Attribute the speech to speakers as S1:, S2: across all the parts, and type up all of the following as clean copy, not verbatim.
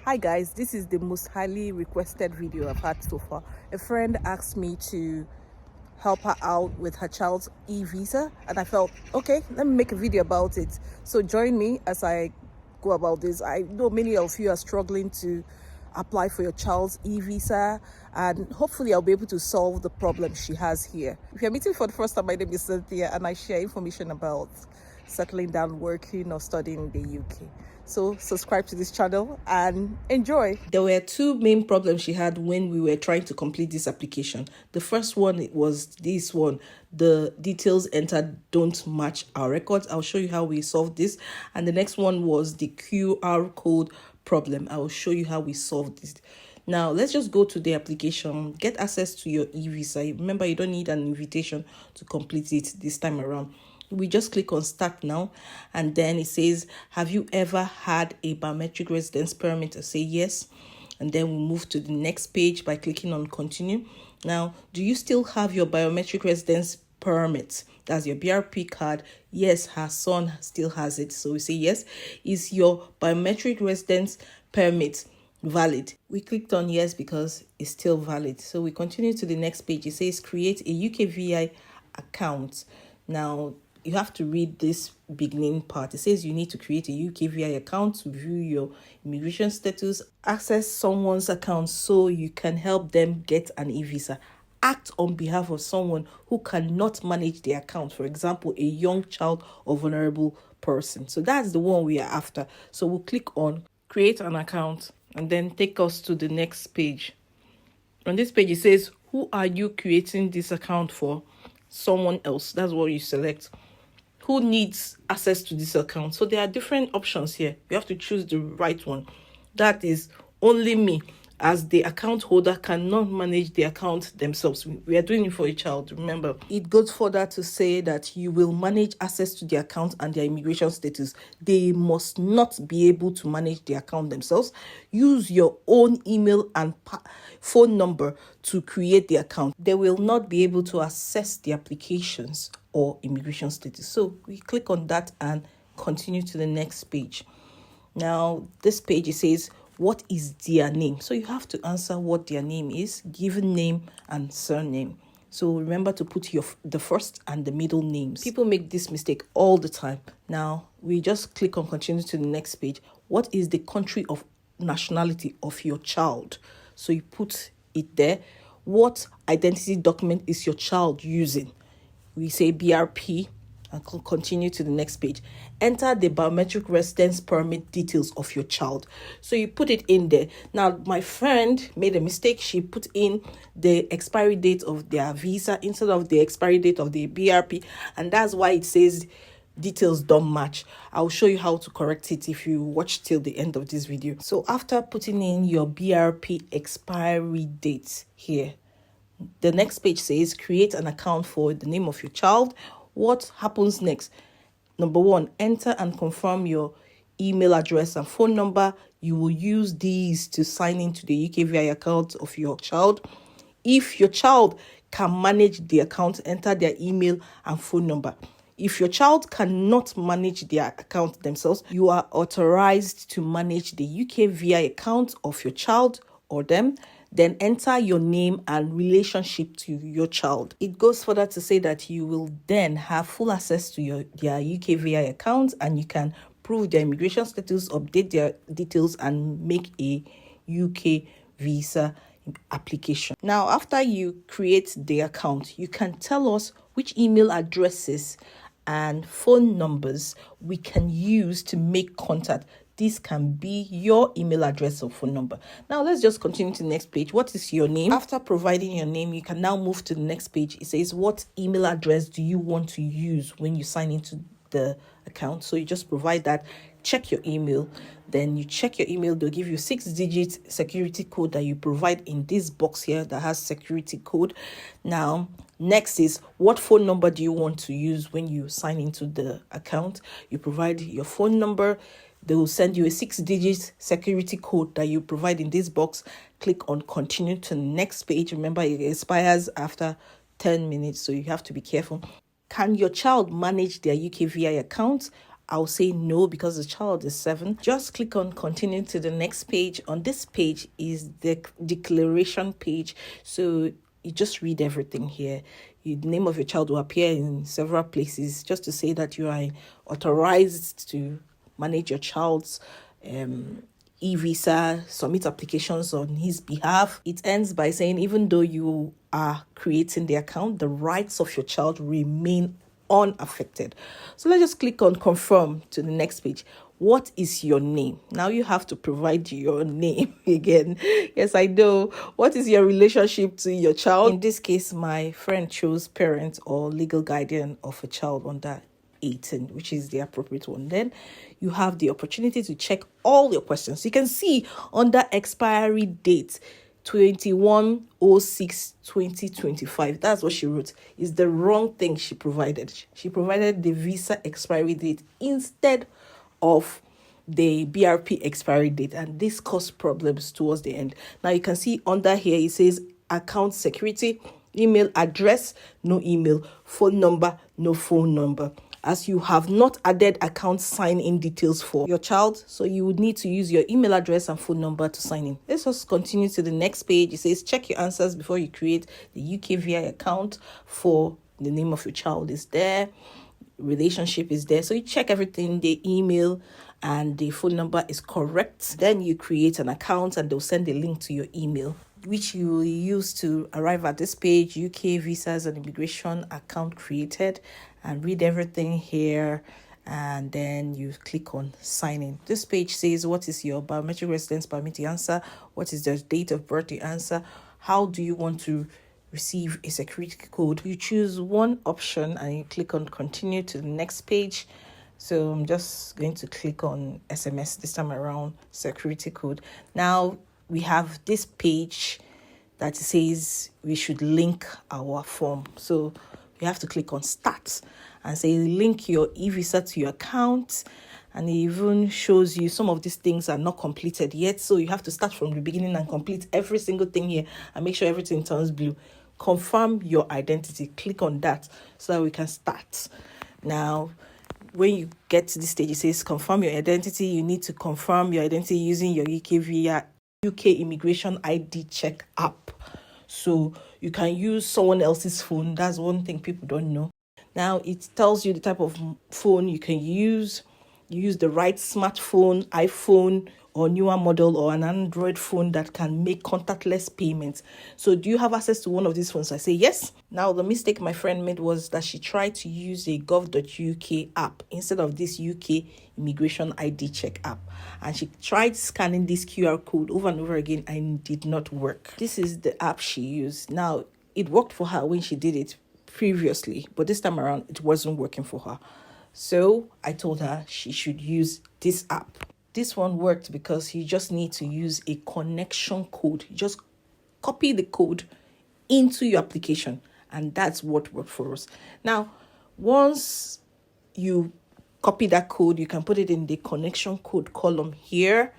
S1: Hi guys, this is the most highly requested video I've had so far. A friend asked me to help her out with her child's eVisa, and I felt, okay, let me make a video about it. So join me as I go about this. I know many of you are struggling to apply for your child's eVisa, and hopefully I'll be able to solve the problem she has here. If you're meeting for the first time, my name is Cynthia, and I share information about settling down, working or studying in the UK. So subscribe to this channel and enjoy. There were two main problems she had when we were trying to complete this application. The first one was this one: the details entered don't match our records. I'll show you how we solved this. And the next one was the QR code problem. I will show you how we solved this. Now let's just go to the application, get access to your eVisa. Remember, you don't need an invitation to complete it this time around. We just click on start now, and then it says, have you ever had a biometric residence permit? I say yes, and then we move to the next page by clicking on continue. Now, do you still have your biometric residence permit? That's your BRP card. Yes, her son still has it, so we say yes. Is your biometric residence permit valid? We clicked on yes because it's still valid. So we continue to the next page. It says create a UKVI account. Now you have to read this beginning part. It says you need to create a UKVI account to view your immigration status, access someone's account so you can help them get an eVisa, act on behalf of someone who cannot manage the account, for example, a young child or vulnerable person. So that's the one we are after. So we'll click on create an account and then take us to the next page. On this page, it says, who are you creating this account for? Someone else. That's what you select. Who needs access to this account? So there are different options here. You have to choose the right one. That is only me, as the account holder cannot manage the account themselves. We are doing it for a child, remember. It goes further to say that you will manage access to the account and their immigration status. They must not be able to manage the account themselves. Use your own email and phone number to create the account. They will not be able to access the applications or immigration status. So we click on that and continue to the next page. Now, this page, it says, what is their name? So you have to answer what their name is, given name and surname. So remember to put the first and the middle names. People make this mistake all the time. Now, we just click on continue to the next page. What is the country of nationality of your child? So you put it there. What identity document is your child using? We say BRP and continue to the next page. Enter the biometric residence permit details of your child. So you put it in there. Now, my friend made a mistake. She put in the expiry date of their visa instead of the expiry date of the BRP. And that's why it says details don't match. I'll show you how to correct it if you watch till the end of this video. So after putting in your BRP expiry date here, the next page says create an account for the name of your child. What happens next? Number one, enter and confirm your email address and phone number. You will use these to sign into the UKVI account of your child. If your child can manage the account, enter their email and phone number. If your child cannot manage their account themselves, you are authorized to manage the UKVI account of your child or them. Then enter your name and relationship to your child. It goes further to say that you will then have full access to their UKVI account, and you can prove their immigration status, update their details, and make a UK visa application. Now, after you create the account, you can tell us which email addresses and phone numbers we can use to make contact. This can be your email address or phone number. Now, let's just continue to the next page. What is your name? After providing your name, you can now move to the next page. It says, what email address do you want to use when you sign into the account? So you just provide that. Check your email. Then you check your email. They'll give you 6-digit security code that you provide in this box here that has security code. Now, next is, what phone number do you want to use when you sign into the account? You provide your phone number. They will send you a 6-digit security code that you provide in this box. Click on continue to the next page. Remember, it expires after 10 minutes, so you have to be careful. Can your child manage their UKVI account? I'll say no because the child is 7. Just click on continue to the next page. On this page is the declaration page. So you just read everything here. The name of your child will appear in several places just to say that you are authorized to manage your child's eVisa, submit applications on his behalf. It ends by saying, even though you are creating the account, the rights of your child remain unaffected. So let's just click on confirm to the next page. What is your name? Now you have to provide your name again. Yes, I know. What is your relationship to your child? In this case, my friend chose parent or legal guardian of a child under 18, which is the appropriate one. Then you have the opportunity to check all your questions. You can see under expiry date 21/06/2025. That's what she wrote. It's the wrong thing she provided. She provided the visa expiry date instead of the BRP expiry date, and this caused problems towards the end. Now you can see under here it says account security, email address, no email, phone number, no phone number, as you have not added account sign-in details for your child. So you would need to use your email address and phone number to sign in. Let's just continue to the next page. It says check your answers before you create the UKVI account. For the name of your child is there, relationship is there, so you check everything, the email and the phone number is correct. Then you create an account and they'll send a link to your email, which you will use to arrive at this page, UK Visas and Immigration Account created, and read everything here. And then you click on sign in. This page says what is your biometric residence permit, you answer. What is the date of birth, you answer. How do you want to receive a security code? You choose one option and you click on continue to the next page. So I'm just going to click on SMS this time around, security code. Now we have this page that says we should link our form. So you have to click on start and say link your eVisa to your account. And it even shows you some of these things are not completed yet. So you have to start from the beginning and complete every single thing here and make sure everything turns blue. Confirm your identity. Click on that so that we can start. Now, when you get to this stage, it says confirm your identity. You need to confirm your identity using your UKVI UK Immigration ID Check app. So you can use someone else's phone. That's one thing people don't know. Now it tells you the type of phone you can use. You use the right smartphone, iPhone, or newer model, or an Android phone that can make contactless payments. So do you have access to one of these phones? I say yes. Now the mistake my friend made was that she tried to use a gov.uk app instead of this UK Immigration ID Check app. And she tried scanning this QR code over and over again and it did not work. This is the app she used. Now it worked for her when she did it previously, but this time around it wasn't working for her. So I told her she should use this app. This one worked because you just need to use a connection code. You just copy the code into your application, and that's what worked for us. Now, once you copy that code, you can put it in the connection code column here,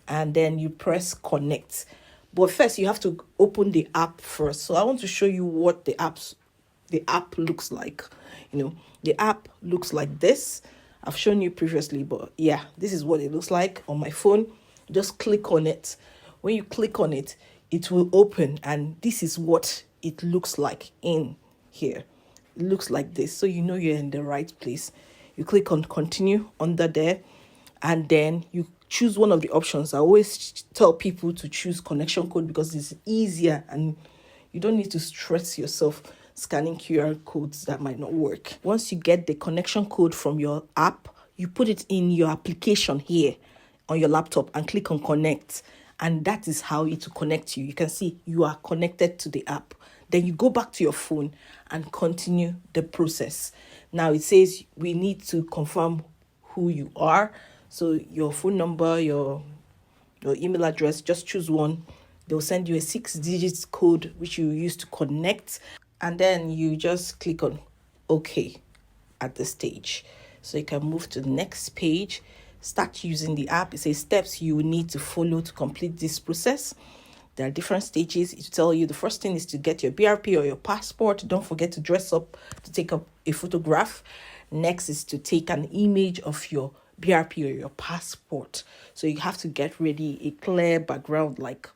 S1: and then you press connect. But first, you have to open the app first. So I want to show you what the app looks like. The app looks like this. I've shown you previously, but yeah, this is what it looks like on my phone. Just click on it. When you click on it, it will open, and this is what it looks like in here. It looks like this, so you know you're in the right place. You click on continue under there, and then you choose one of the options. I always tell people to choose connection code because it's easier and you don't need to stress yourself scanning QR codes that might not work. Once you get the connection code from your app, you put it in your application here on your laptop and click on connect. And that is how it will connect you. You can see you are connected to the app. Then you go back to your phone and continue the process. Now it says we need to confirm who you are. So your phone number, your email address, just choose one. They'll send you a 6-digit code which you use to connect. And then you just click on OK at this stage. So you can move to the next page, start using the app. It says steps you need to follow to complete this process. There are different stages. It will tell you the first thing is to get your BRP or your passport. Don't forget to dress up to take up a photograph. Next is to take an image of your BRP or your passport. So you have to get ready a clear background, like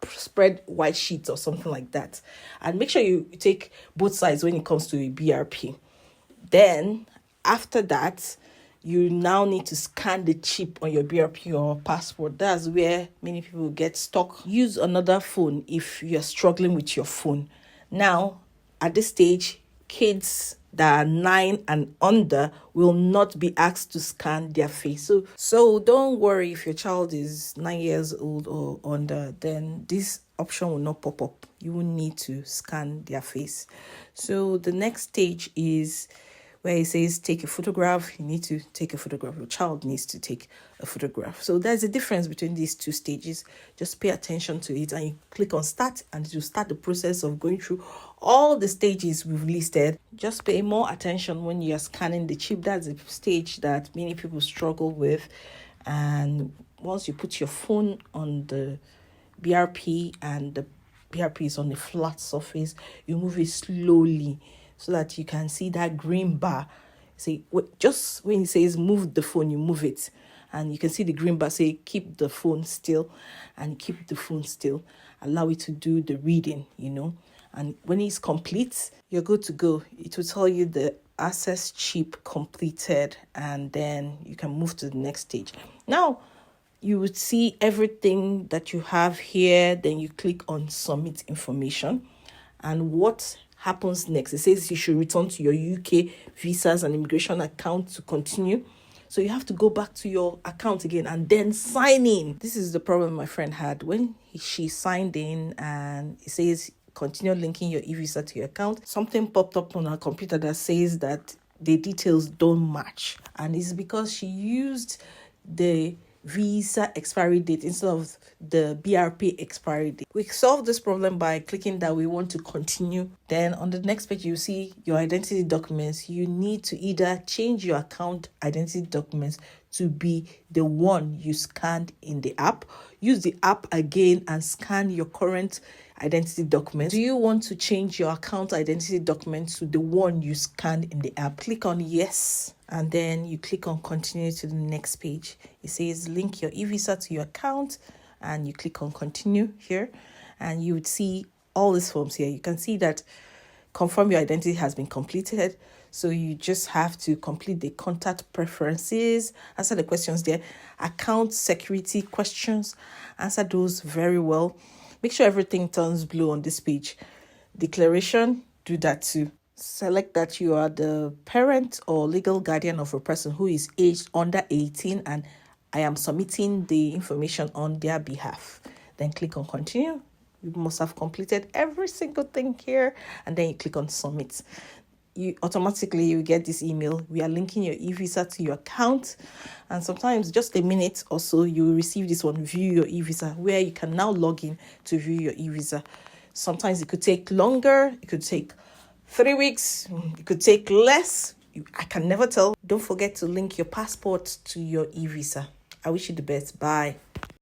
S1: spread white sheets or something like that, and make sure you take both sides when it comes to a BRP. Then after that, you now need to scan the chip on your BRP or passport. That's where many people get stuck. Use another phone if you're struggling with your phone. Now, at this stage, kids that are 9 and under will not be asked to scan their face. So don't worry if your child is 9 years old or under, then this option will not pop up. You will need to scan their face. So the next stage is where it says take a photograph. You need to take a photograph. Your child needs to take a photograph. So there's a difference between these two stages. Just pay attention to it and you click on start, and it will start the process of going through all the stages we've listed. Just pay more attention when you're scanning the chip. That's a stage that many people struggle with. And once you put your phone on the BRP and the BRP is on a flat surface, you move it slowly so that you can see that green bar. Say, just when it says move the phone, you move it. And you can see the green bar say keep the phone still, and keep the phone still. Allow it to do the reading, And when it's complete, you're good to go. It will tell you the access chip completed, and then you can move to the next stage. Now, you would see everything that you have here. Then you click on submit information. And what happens next? It says you should return to your UK visas and immigration account to continue. So you have to go back to your account again and then sign in. This is the problem my friend had when she signed in, and it says continue linking your eVisa to your account. Something popped up on her computer that says that the details don't match, and it's because she used the visa expiry date instead of the BRP expiry date. We solved this problem by clicking that we want to continue. Then on the next page, you see your identity documents. You need to either change your account identity documents to be the one you scanned in the app. Use the app again and scan your current identity documents. Do you want to change your account identity documents to the one you scanned in the app? Click on yes, and then you click on continue to the next page. It says link your eVisa to your account, and you click on continue here, and you would see all these forms here. You can see that confirm your identity has been completed. So you just have to complete the contact preferences, answer the questions there, account security questions, answer those very well. Make sure everything turns blue on this page. Declaration, do that too. Select that you are the parent or legal guardian of a person who is aged under 18 and I am submitting the information on their behalf. Then click on continue. You must have completed every single thing here, and then you click on submit. You get this email. We are linking your eVisa to your account, and sometimes just a minute or so you will receive this one, view your eVisa, where you can now log in to view your eVisa. Sometimes it could take longer, it could take 3 weeks, it could take less. I can never tell. Don't forget to link your passport to your eVisa. I wish you the best. Bye.